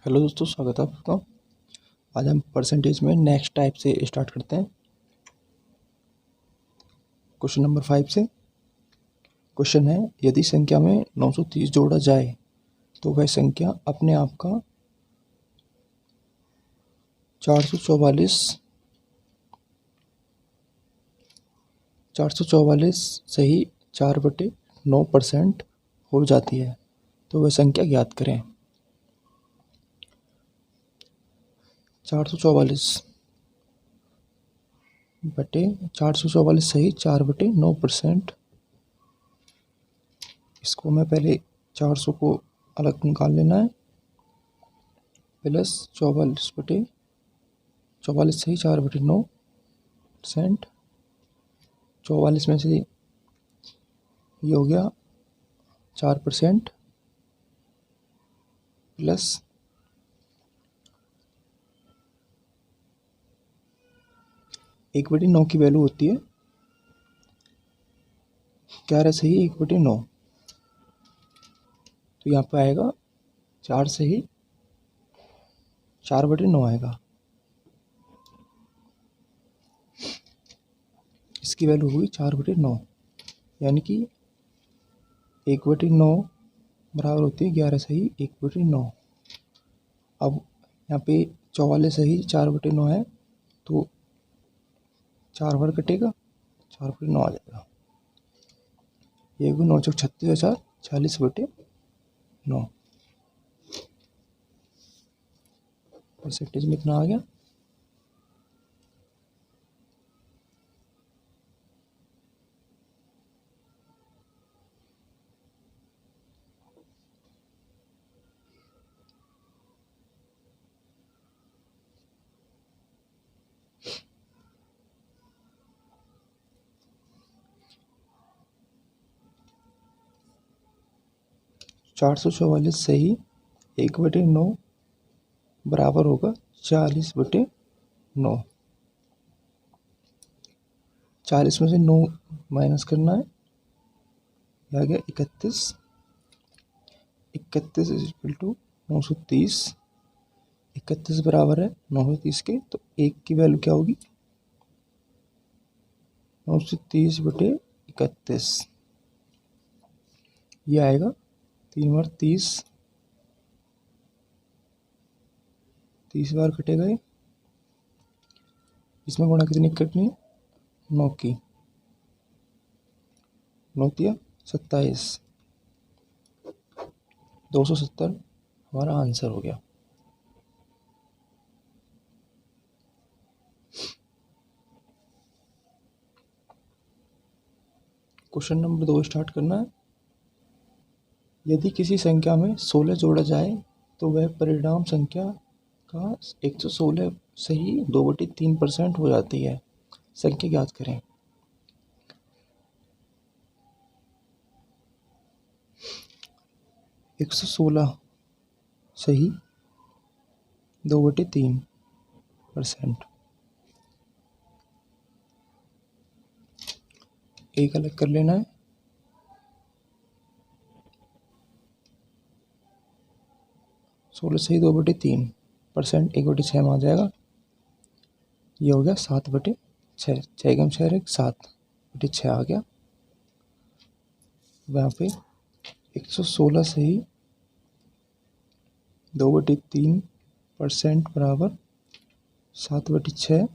Hello दोस्तों, स्वागत है आपका। आज हम परसेंटेज में नेक्स्ट टाइप से स्टार्ट करते हैं। क्वेश्चन नंबर 5 से क्वेश्चन है, यदि संख्या में 930 जोड़ा जाए तो वह संख्या अपने आप का 444 सही 4/9% हो जाती है, तो वह संख्या ज्ञात करें। 444 सही 4/9%। इसको मैं पहले 400 को अलग निकाल लेना है, प्लस 44 सही 4/9%। 44 में से ये हो गया 4%, प्लस 1/9 की वैल्यू होती है 11 सही 1/9, तो यहाँ पे आएगा 4 सही 4/9 आएगा। इसकी वैल्यू हुई 4/9, यानी कि 1/9 बराबर होती है 11 सही 1/9। अब यहाँ पे 44 सही 4/9 है, तो 4 बार कटेगा, 4/9 आ जाएगा। ये 9 चौक 36 और 40/9 परसेंटेज में इतना आ गया। चार सौ चौवालीस सही 1/9 बराबर होगा 40/9। 40 में से 9 माइनस करना है, यह आ गया 31। 31 इक्वल टू 930। 31 बराबर है 930 के, तो 1 की वैल्यू क्या होगी 930/31। ये आएगा 3 बार 30, 30 बार कटेगा ये। इसमें गुणा कितनी कटनी है 9 की, 9 दिया 27, 270 हमारा आंसर हो गया। क्वेश्चन नंबर 2 स्टार्ट करना है। यदि किसी संख्या में 16 जोड़ा जाए तो वह परिणाम संख्या का 116 सही 2/3% हो जाती है, संख्या ज्ञात करें। एक सौ सोलह सही 2/3%। एक अलग कर लेना है, 16 सही 2/3%, 1/6 में आ जाएगा। ये हो गया 7/6, 6 कम 6 7/6 आ गया। वहाँ पे 116 सही 2/3% बराबर 7/6।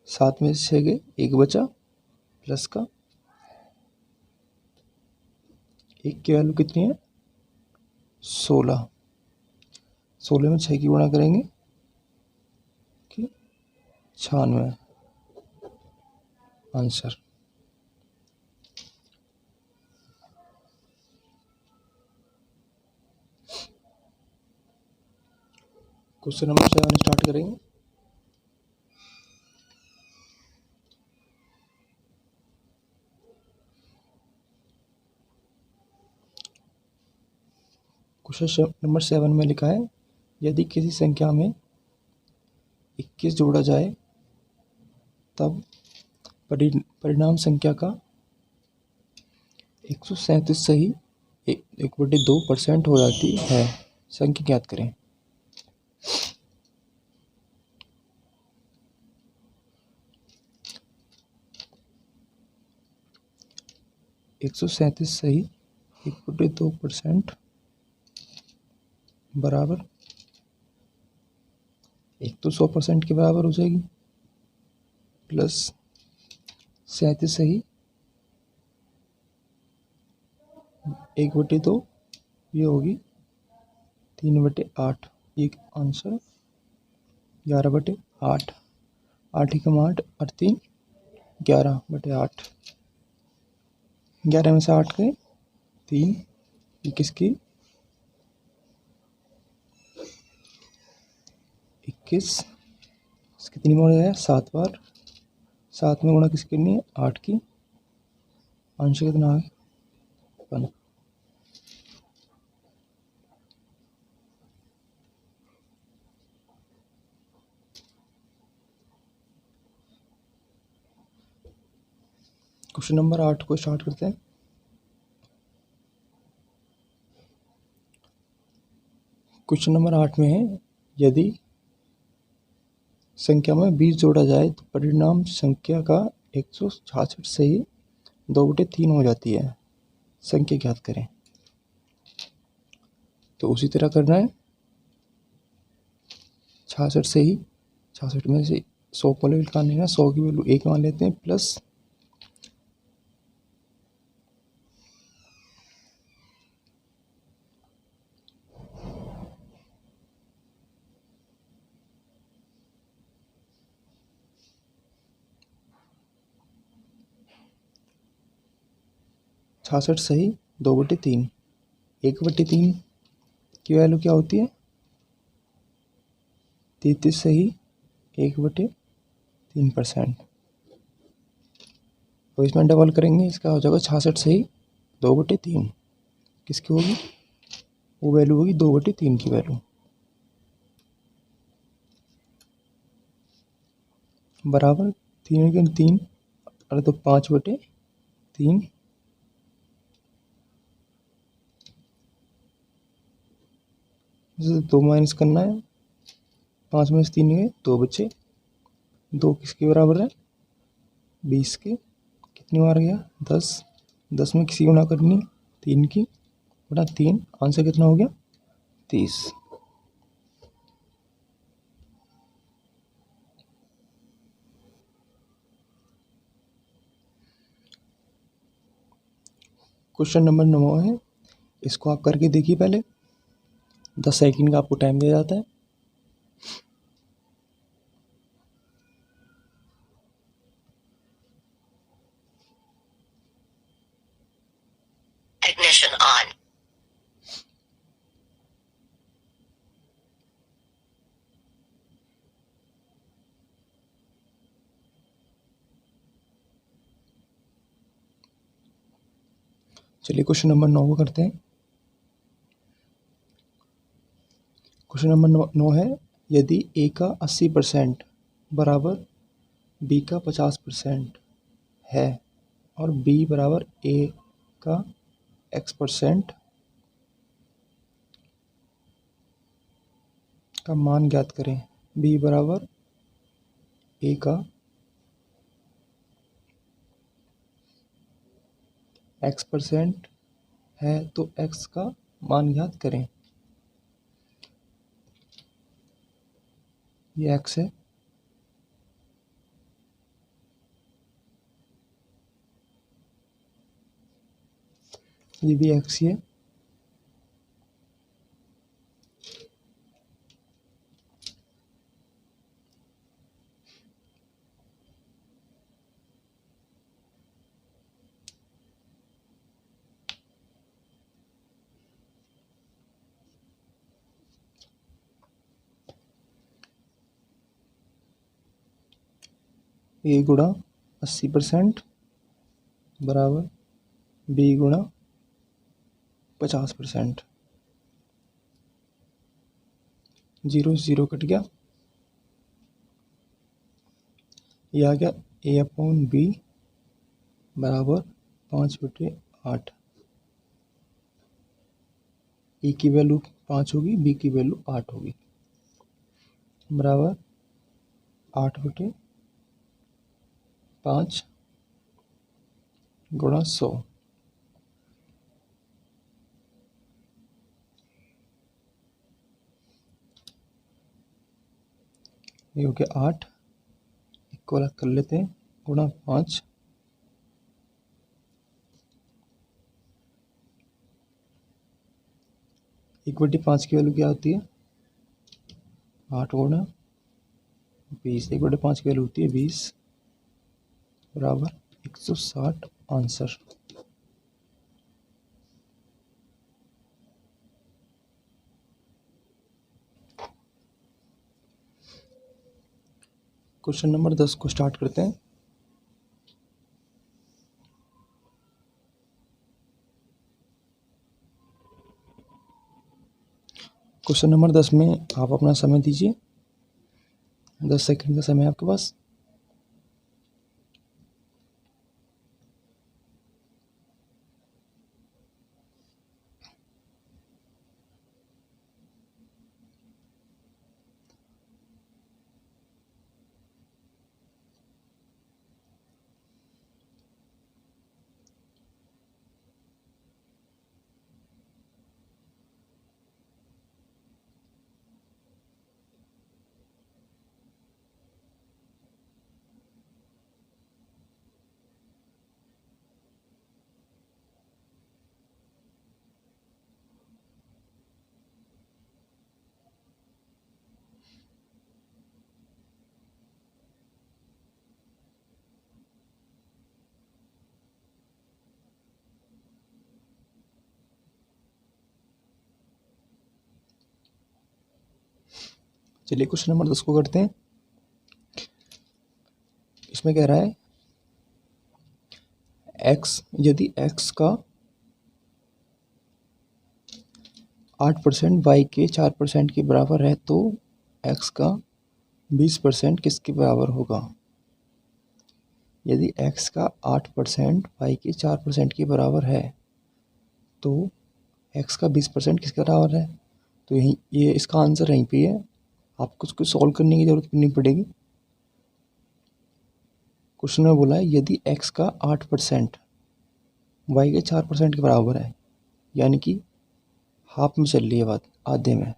सात में से 6 गए, 1 बचा, प्लस का 1 की वैल्यू कितनी है 16। 16 में 6 की गुणा करेंगे कि 96 आंसर। क्वेश्चन नंबर 7 स्टार्ट करेंगे। क्वेश्चन नंबर 7 में लिखा है, यदि किसी संख्या में 21 जोड़ा जाए तब परिणाम संख्या का 137 सही 1/2% हो जाती है। संख्या ज्ञात करें। 137 सही 1/2% बराबर, एक तो 100% के बराबर हो जाएगी, प्लस 37 सही 1/2, ये होगी 3/8। ये आंसर 11/8। 8 एकम 8 और 3 11/8। 11 में से 8 गए 3, 21 की 21 कितनी बार है 7 बार। 7 में गुणा किसकी करनी है 8 की। आंसर कितना है 1। क्वेश्चन नंबर 8 को स्टार्ट करते हैं। क्वेश्चन नंबर 8 में है यदि संख्या में 20 जोड़ा जाए तो परिणाम संख्या का 166 से ही 2/3 हो जाती है। संख्या ज्ञात करें। तो उसी तरह करना है। 66 से ही 66 में से 100 को निकालना है। 100 की वैल्यू 1 मान लेते हैं, प्लस 66 सही 2/3। 1/3 की वैल्यू क्या होती है 33 सही 1/3%। तो इसमें डबल करेंगे, इसका हो जाएगा 66 सही 2/3। किसकी होगी वो वैल्यू होगी 2/3 की वैल्यू, बराबर 3 के 3 अरे तो 5/3। दो माइनस करना है। 5 में से 3 गए 2 बचे। 2 किसके बराबर है 20 के। कितनी बार गया 10। 10 में किसी गुणा करनी 3 की, बटा 3। आंसर कितना हो गया 30। क्वेश्चन नंबर 9 है, इसको आप करके देखिए। पहले 10 सेकंड का आपको टाइम दिया जाता है। Ignition on. चलिए क्वेश्चन नंबर 9 को करते हैं। क्वेश्चन नंबर 9 है यदि ए का 80% बराबर बी का 50% है और बी बराबर ए का x% का मान ज्ञात करें। बी बराबर ए का x% है तो x का मान ज्ञात करें। ये x है, ये भी x ही है। ए गुणा 80% बराबर बी गुणा 50%। जीरो जीरो कट गया, ये आ गया A/B बराबर 5/8। E की वैल्यू 5 होगी, B की वैल्यू 8 होगी, बराबर 8/5 गुणा 100। ये हो गया 8, को अलग कर लेते हैं, गुणा 5, एक बटी 5 की वैल्यू क्या होती है, 8 गुणा 20। 1/5 की वैल्यू होती है 20, बराबर 160 आंसर। क्वेश्चन नंबर 10 को स्टार्ट करते हैं। क्वेश्चन नंबर 10 में आप अपना समय दीजिए, 10 सेकंड का समय है आपके पास। चलिए क्वेश्चन नंबर 10 को करते हैं। इसमें कह रहा है x, यदि x का 8% y के 4% के बराबर है तो x का 20% किसके बराबर होगा। यदि x का 8% y के 4% के बराबर है तो x का 20% किसके बराबर है। तो यही ये इसका आंसर यहीं पे है, आपको उसको सॉल्व करने की ज़रूरत नहीं पड़ेगी। क्वेश्चन में बोला है यदि x का 8% y के 4% के बराबर है, यानी कि हाफ में चल रही है बात, आधे में।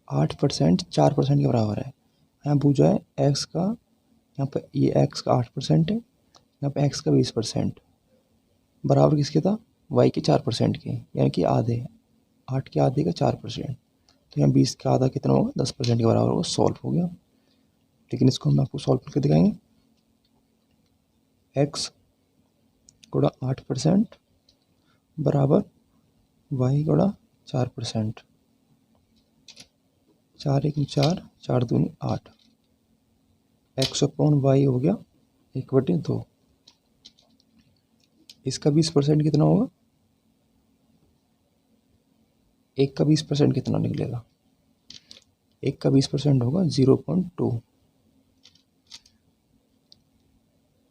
8% 4% के बराबर है। यहाँ पूछा है x का, यहाँ पर ये x का 8% है, यहाँ पे x का 20%, बराबर किसके था, y के 4% के, यानी कि आधे, 8 के आधे का 4%। तो यहाँ 20 का आधा कितना होगा, 10% के बराबर होगा। सॉल्व हो गया। लेकिन इसको हम आपको सॉल्व करके दिखाएंगे। x गुणा 8% बराबर y गुणा 4%। 4 1 4, 4 2 8, x/y हो गया 1/2। इसका 20% कितना होगा, 1 का 20% कितना निकलेगा, 1 का 20% होगा 0.2।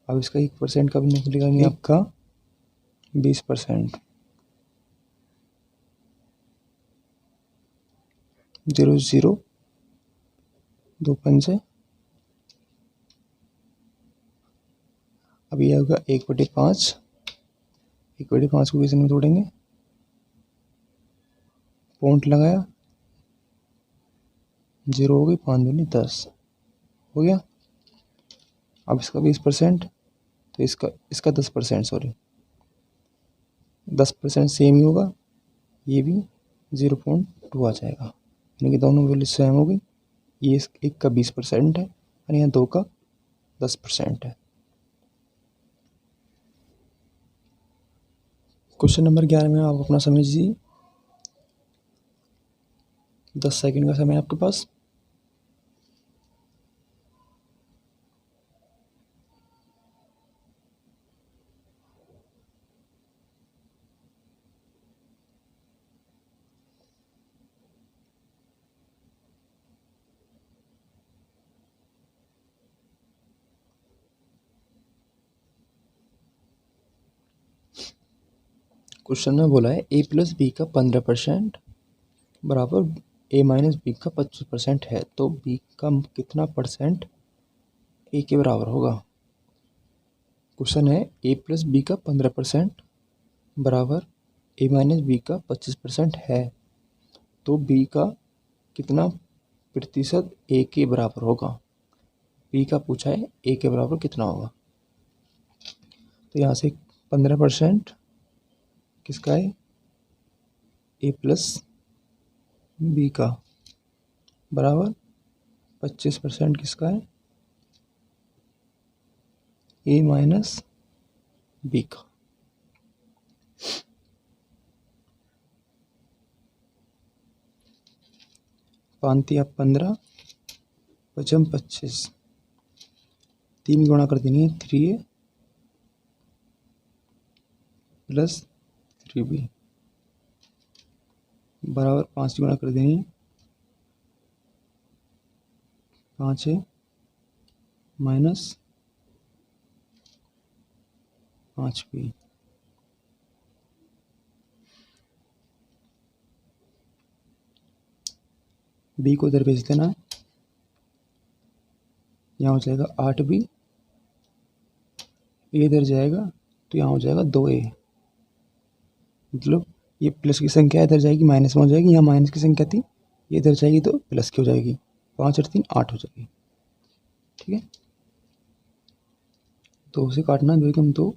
अब इसका 1% कब निकलेगा, नहीं आपका 20%, 0 0 2 5 अब ये होगा 1/5। 1/5 को किसी में तोड़ेंगे, पॉइंट लगाया, 0 हो गई, 5 दूनी 10 हो गया। अब इसका 20%, तो इसका 10%, सॉरी 10% सेम ही होगा, ये भी 0.2 आ जाएगा, यानी कि दोनों वैल्यू सेम हो गई। ये एक का 20% है और यहाँ 2 का 10% है। क्वेश्चन नंबर 11 में आप अपना समय दीजिए, 10 सेकंड का समय है आपके पास। क्वेश्चन में बोला है a प्लस बी का 15% बराबर a माइनस बी का 25% है, तो b का कितना परसेंट a के बराबर होगा। क्वेश्चन है a प्लस बी का 15% बराबर a माइनस बी का 25% है, तो b का कितना प्रतिशत a के बराबर होगा। b का पूछा है a के बराबर कितना होगा। तो यहाँ से 15% किसका है, a प्लस बी का बराबर 25% किसका है, a माइनस बी का। पांतिया 15 पचम 25, 3 गुणा कर देनी है 3a प्लस 3b बराबर 5 गुणा कर देनी है 5a माइनस 5b। b को इधर भेज देना है, यहाँ हो जाएगा 8b, ये इधर जाएगा तो यहाँ हो जाएगा 2a। मतलब ये प्लस की संख्या इधर जाएगी माइनस में हो जाएगी, यहाँ माइनस की संख्या थी ये इधर जाएगी तो प्लस की हो जाएगी, 5 और 3 8 हो जाएगी। ठीक है, 2 से काटना, 2 एकम 2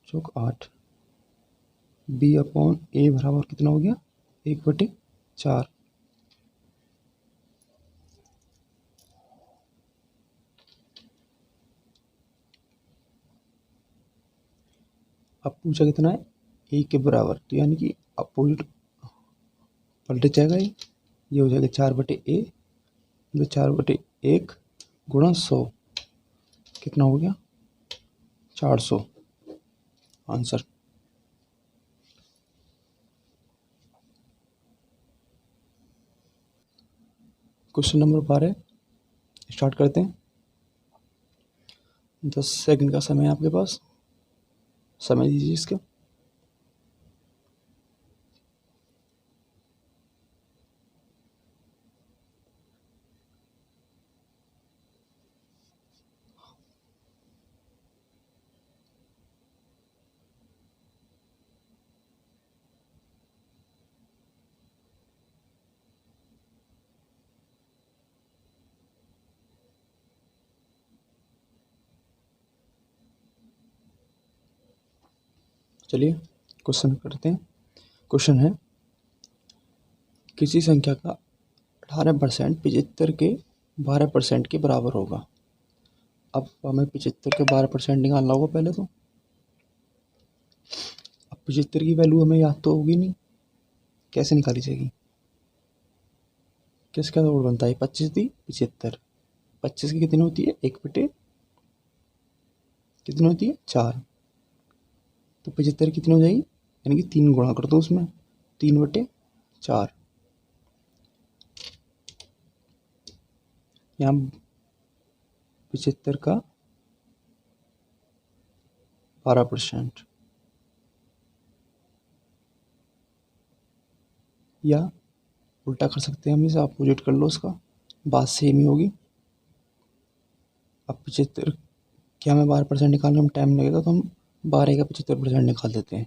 चौक 8, b अपॉन a बराबर कितना हो गया 1/4। अब पूछा कितना है a के बराबर, तो यानी कि अपोजिट पलट जाएगा, ये हो जाएगा 4/a, तो 4/1 गुणा 100 कितना हो गया 400 आंसर। क्वेश्चन नंबर 12 स्टार्ट करते हैं। 10 सेकंड का समय है आपके पास, समय दीजिए इसका। चलिए क्वेश्चन करते हैं। क्वेश्चन है किसी संख्या का 18% 75 के 12% के बराबर होगा। अब हमें 75 के 12% निकालना होगा पहले तो। अब 75 की वैल्यू हमें याद तो होगी नहीं, कैसे निकाली जाएगी, किसका तोड़ बनता है 25 दी 75, 25 की कितनी होती है 1/, कितनी होती है 4, तो 75 कितनी हो जाएगी, यानी कि 3 गुणा कर दो उसमें, 3/4। यहाँ 75 का 12%, या उल्टा कर सकते हैं हम इसे, अपोजिट कर लो उसका, बात सेम ही होगी। अब 75 क्या हमें 12% निकालने में टाइम लगेगा, तो हम 12 का 75% निकाल देते हैं।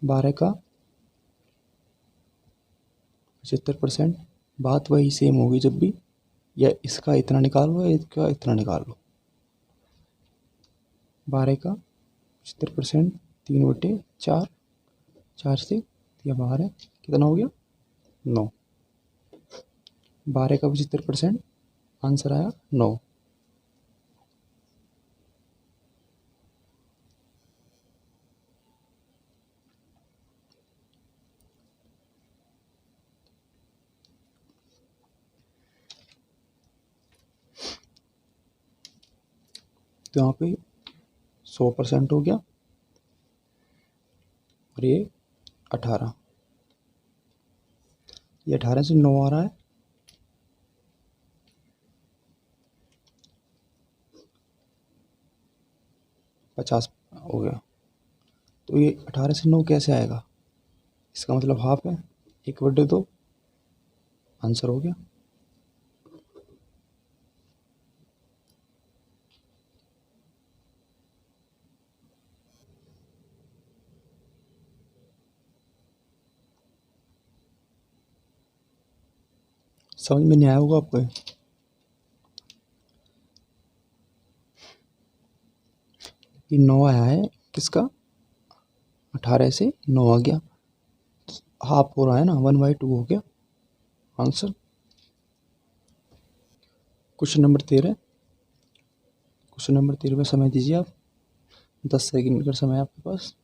12 का 75%, बात वही सेम होगी जब भी, या इसका इतना निकाल लो या इसका इतना निकाल लो। 12 का 75% 3/4, 4 से या 12 कितना हो गया 9, 12 का 75% आंसर आया 9। तो यहाँ पे 100% हो गया, और ये 18, ये 18 से 9 आ रहा है, 50 हो गया। तो ये 18 से 9 कैसे आएगा? इसका मतलब हाफ है, 1/2 आंसर हो गया। समझ में नहीं आया होगा आपको? ये 9 आया है, किसका? 18 से 9 आ गया, हाफ हो रहा है ना, 1/2 हो गया answer. Question number 13। Question number 13 में समय दीजिए आप, 10 सेकंड का समय है आपके पास।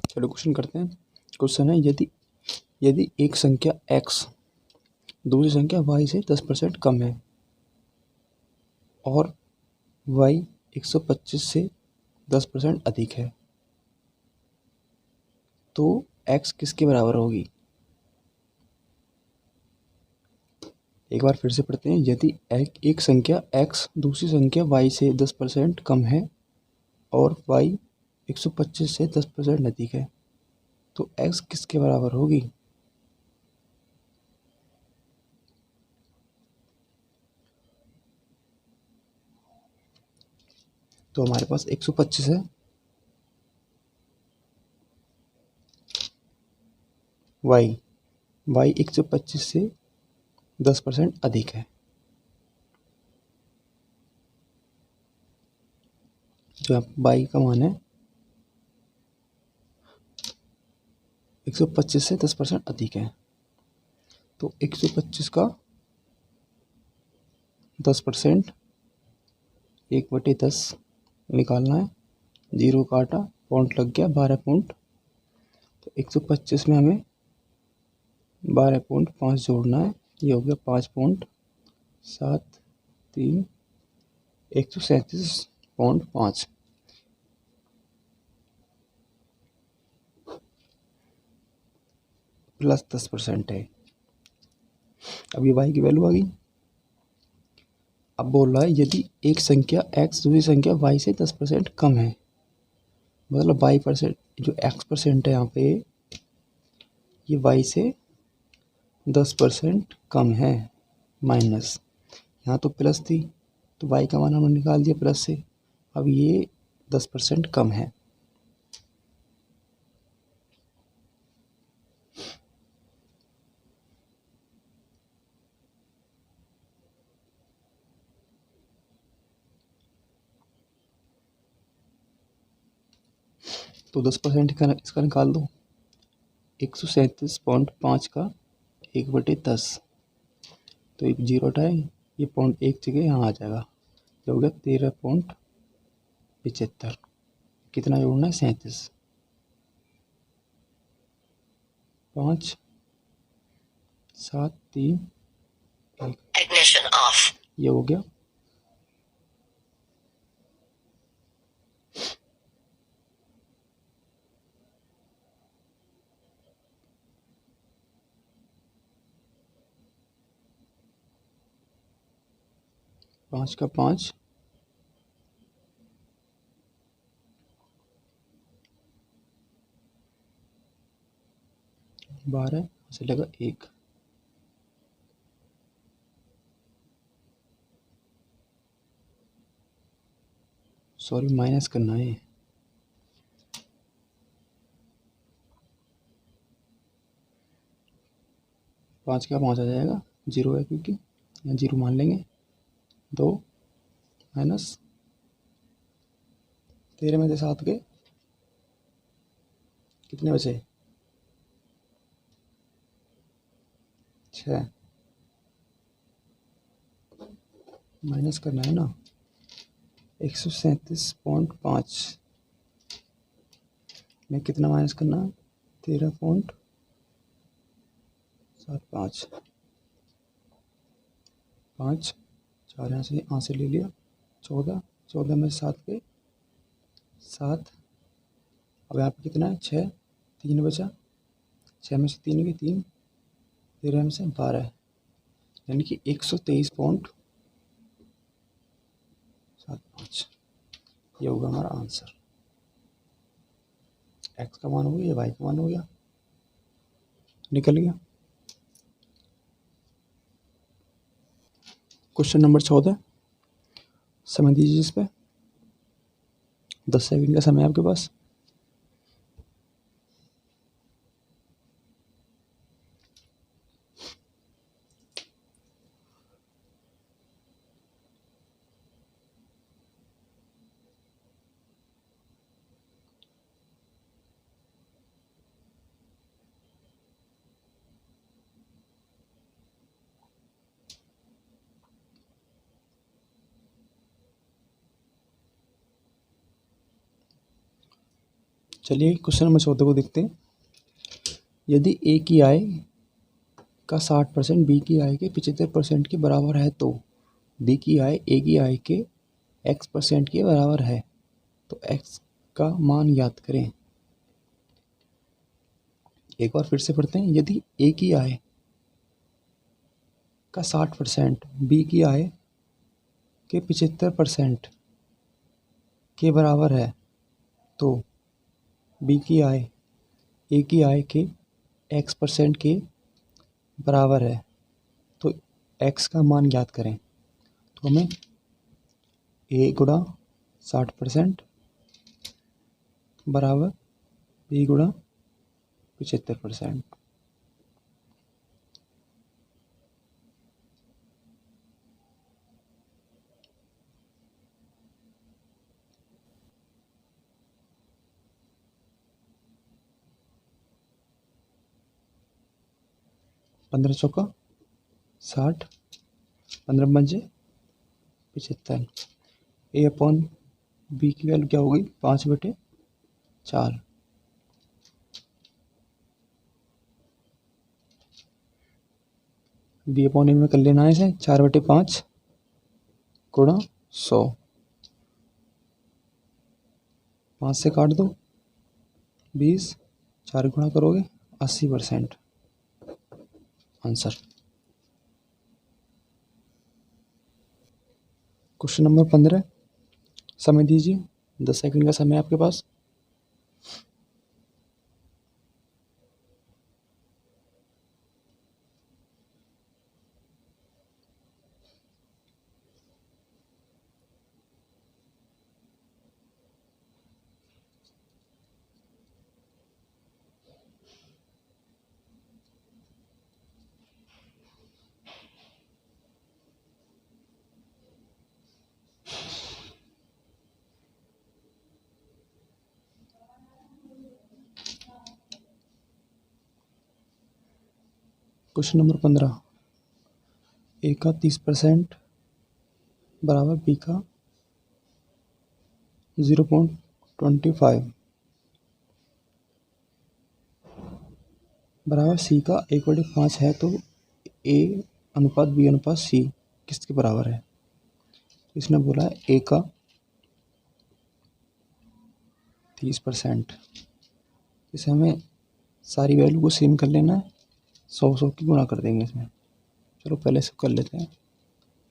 चलो क्वेश्चन करते हैं। क्वेश्चन है, यदि यदि एक संख्या x दूसरी संख्या y से 10% कम है और y 125 से 10% अधिक है, तो x किसके बराबर होगी? एक बार फिर से पढ़ते हैं। यदि एक संख्या x दूसरी संख्या y से 10% कम है और y 125 से 10% अधिक है, तो x किसके बराबर होगी? तो हमारे पास 125 है, y 125 से 10% अधिक है, जो y का मान है 125 से 10% अधिक है। तो 125 का 10% 1/10 निकालना है, 0 काटा, पॉइंट लग गया, 12 पॉइंट। तो 125 में हमें 12.5 जोड़ना है, ये हो गया 5.73, 137.5 प्लस 10% है। अब ये y की वैल्यू आ गई। अब बोल रहा है यदि एक संख्या x दूसरी संख्या y से 10% कम है, मतलब y%, जो x% है यहाँ पे, ये y से 10% कम है, माइनस, यहाँ तो प्लस थी तो y का मान हमने निकाल दिया प्लस से। अब ये 10% कम है, तो 10% का इसका निकाल दो। 137.5 का 1/10, तो एक 0 हटाए, ये पॉइंट एक जगह यहाँ आ जाएगा, जो हो गया 13.75। कितना जोड़ना है? 37, 5, 7, 3, Ignition off. ये हो गया। पाँच का 5, 12 से लगा 1। सॉरी, माइनस करना है। 5 का 5 आ जाएगा, 0 है क्योंकि, यहाँ 0 मान लेंगे। 2 माइनस 13 में से 7 के कितने बचे? 6। माइनस करना है ना। 137.5 में कितना माइनस करना है? 13.75। 5, 4 यहाँ से ले लिया। 14, 14 में 7 के 7। अब यहाँ पे कितना है? 6, 3 बचा। 6 में से 3 के 3, 13 में से 12, यानी कि 123.75। ये होगा हमारा आंसर। एक्स का मान हो गया, वाई का मान हो गया, निकल गया। क्वेश्चन नंबर 14, समय दीजिए इस पर। 10 सेकंड का समय आपके पास। चलिए क्वेश्चन नंबर 14 को देखते हैं। यदि ए की आय का 60% बी की आय के 75% के बराबर है तो बी की आय ए की आय के x% के बराबर है, तो x का मान ज्ञात करें। एक बार फिर से पढ़ते हैं। यदि ए की आय का 60% बी की आय के 75% के बराबर है तो बी की आय ए की आय के x% के बराबर है, तो x का मान ज्ञात करें। तो हमें a गुणा 60% बराबर b गुणा 75%। पंद्रह चौका 60, 15 पंजे 75। ए अपॉन बी की वैल्यू क्या हो गई? 5/4। बी अपॉन ए में कर लेना है इसे 4/5 गुणा 100। 5 से काट दो 20, 4 गुणा करोगे 80%। आंसर। क्वेश्चन नंबर 15, समय दीजिए। 10 सेकंड का समय आपके पास। क्वेश्चन नंबर 15, ए का 30% बराबर बी का 0.25 बराबर सी का 1/5 है तो ए अनुपात बी अनुपात सी किसके बराबर है। इसने बोला है ए का 30%। इसे हमें सारी वैल्यू को सेम कर लेना है, 100 की गुणा कर देंगे इसमें। चलो पहले से कर लेते हैं।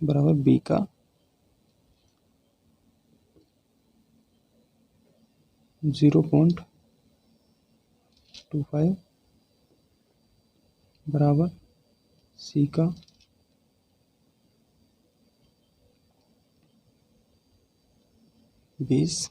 बराबर बी का 0.25 बराबर सी का 20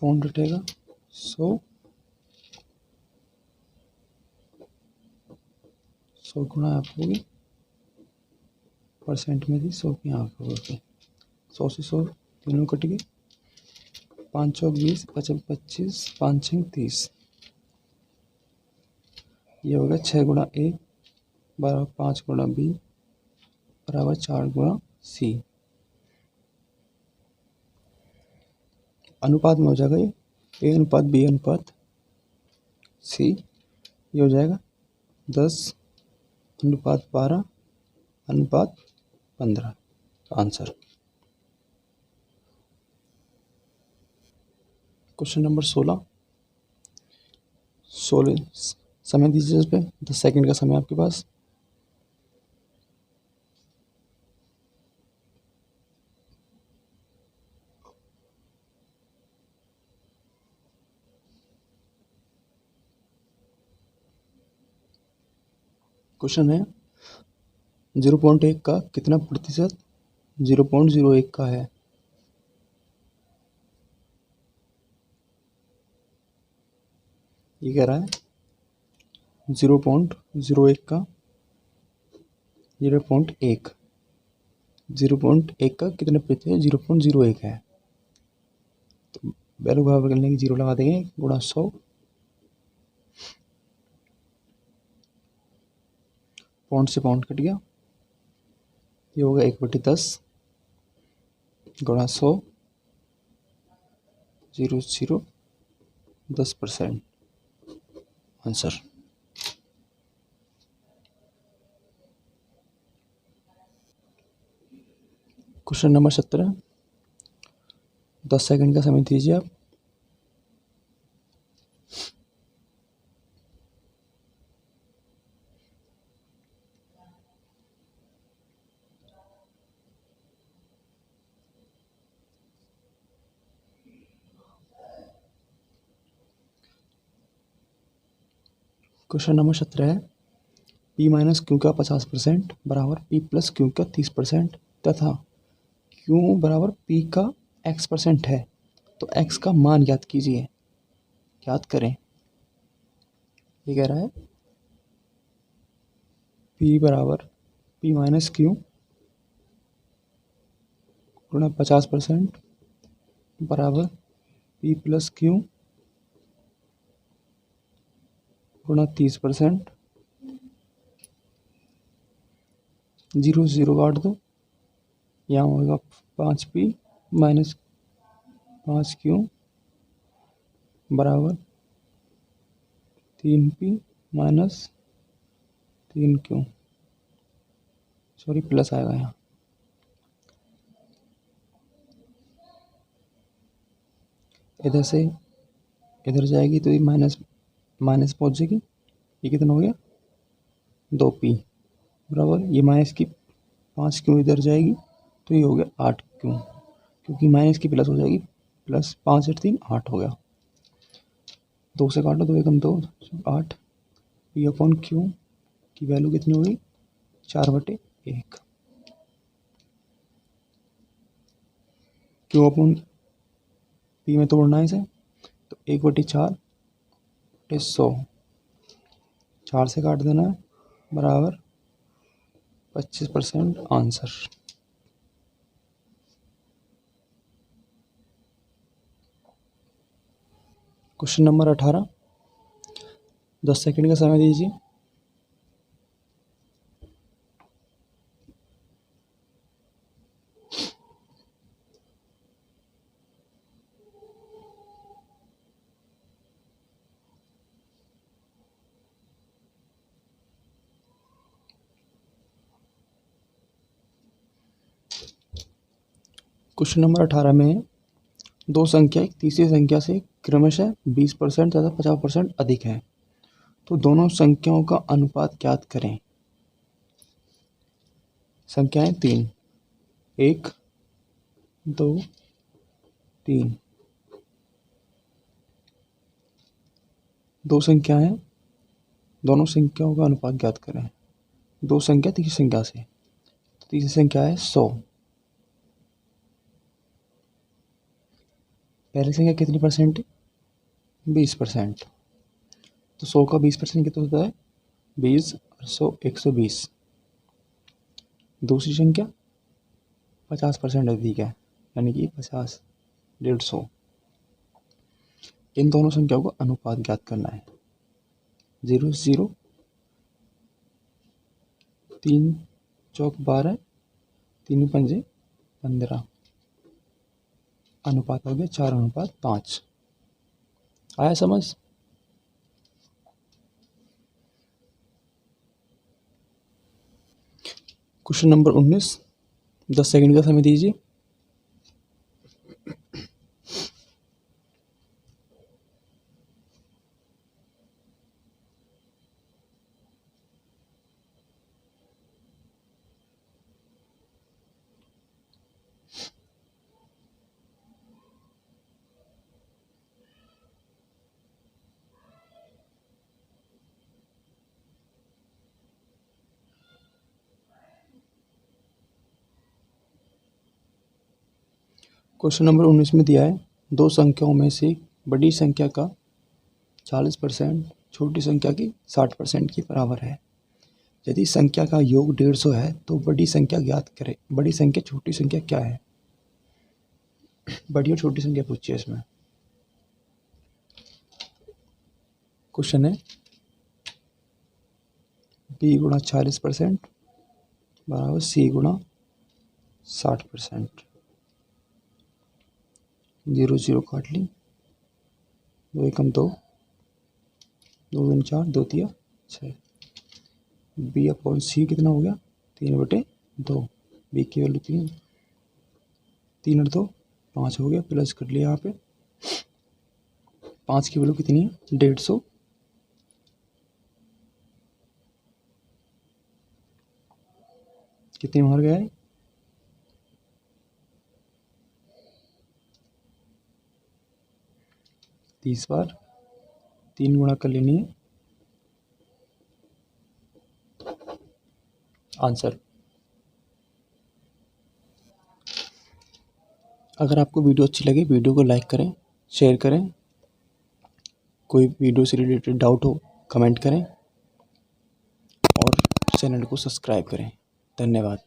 पॉइंट हटेगा 100 गुणा आप होगी परसेंट में थी 100 की यहाँ पे होगी 100 से 100 तीनों कट गए 5 चौक 20 पचम 25 5 छः 30। ये हो गया 6 गुणा ए बराबर 5 गुणा बी बराबर 4 गुणा सी। अनुपात में हो जाएगा ये ए अनुपात बी अनुपात सी। ये हो जाएगा 10 अनुपात 12 अनुपात 15 आंसर। क्वेश्चन नंबर 16 समय दीजिए इस पे 10 सेकंड का समय आपके पास। क्वेश्चन है 0.1 का कितना प्रतिशत 0.01 का है। ये कह रहा है 0.01 का 0.1 का कितने प्रतिशत 0.01 है। तो वैल्यू बराबर करने की 0 लगा देंगे गुणा 100 पॉइंट से पॉइंट कट गया। ये होगा 1/10 गुणा 100 0 10% आंसर। क्वेश्चन नंबर 17 10 सेकंड का समय दीजिए आप। क्वेश्चन नंबर 17 है P माइनस क्यू का 50% बराबर P प्लस क्यू का 30% तथा Q बराबर P का x% है तो x का मान ज्ञात कीजिए। ज्ञात करें। ये कह रहा है P बराबर P माइनस क्यू गुणा 50% बराबर P प्लस क्यू गुणा 30%। 0 से 0 काट दो, यहाँ होगा 5P माइनस 5Q बराबर 3P minus 3Q। Sorry plus आएगा यहाँ। इधर से इधर जाएगी तो ये माइनस पहुँच जाएगी। ये कितना हो गया 2P बराबर ये माइनस की 5Q इधर जाएगी तो ये हो गया 8Q क्योंकि माइनस की प्लस हो जाएगी प्लस 5 8 3 8 हो गया। 2 से काटो 2 एकम 2 8 P अपॉन Q की वैल्यू कितनी होगी 4/1। Q अपॉन P में तोड़ना है इसे तो 1/4/100 4 से काट देना है बराबर 25% आंसर। क्वेश्चन नंबर 18, 10 सेकंड का समय दीजिए। क्वेश्चन नंबर 18 में दो संख्या एक तीसरी संख्या से क्रमशः 20% तथा 50% अधिक है, तो दोनों संख्याओं का अनुपात ज्ञात करें। संख्याएं 3, 1, 2, 3। दो संख्या है, दोनों संख्याओं का अनुपात ज्ञात करें। दो संख्या तीसरी संख्या से, तो तीसरी संख्या है 100। पहली संख्या कितनी परसेंट है? 20%। तो 100 का 20% कितना होता है? 20 और 100 120। दूसरी संख्या 50% अधिक है, यानी कि 50, 150। इन दोनों संख्याओं का अनुपात ज्ञात करना है। 0 0, 3 चौक 12, 3 पंजे 15। अनुपात हो गया 4:5। आया समझ? क्वेश्चन नंबर 19, 10 सेकंड का समय दीजिए। क्वेश्चन नंबर 19 में दिया है, दो संख्याओं में से बड़ी संख्या का 40% छोटी संख्या की 60% के बराबर है। यदि संख्या का योग 150 है तो बड़ी संख्या ज्ञात करें। बड़ी संख्या छोटी संख्या क्या है? बड़ी और छोटी संख्या पूछी है इसमें। क्वेश्चन है b गुणा 40% बराबर c गुणा 60%। 0 0 काट ली, 2 एकम 2, 2 दूनी 4, 2 तिया 6। b अपॉन c कितना हो गया? 3/2। b की वैल्यू 3, 3 और 2 5 हो गया, प्लस कर लिया यहाँ पे। 5 की वैल्यू कितनी है? 150। कितनी बार गया है? 30 बार। 3 गुणा कर लेनी है। आंसर। अगर आपको वीडियो अच्छी लगे वीडियो को लाइक करें, शेयर करें। कोई वीडियो से रिलेटेड डाउट हो कमेंट करें और चैनल को सब्सक्राइब करें। धन्यवाद।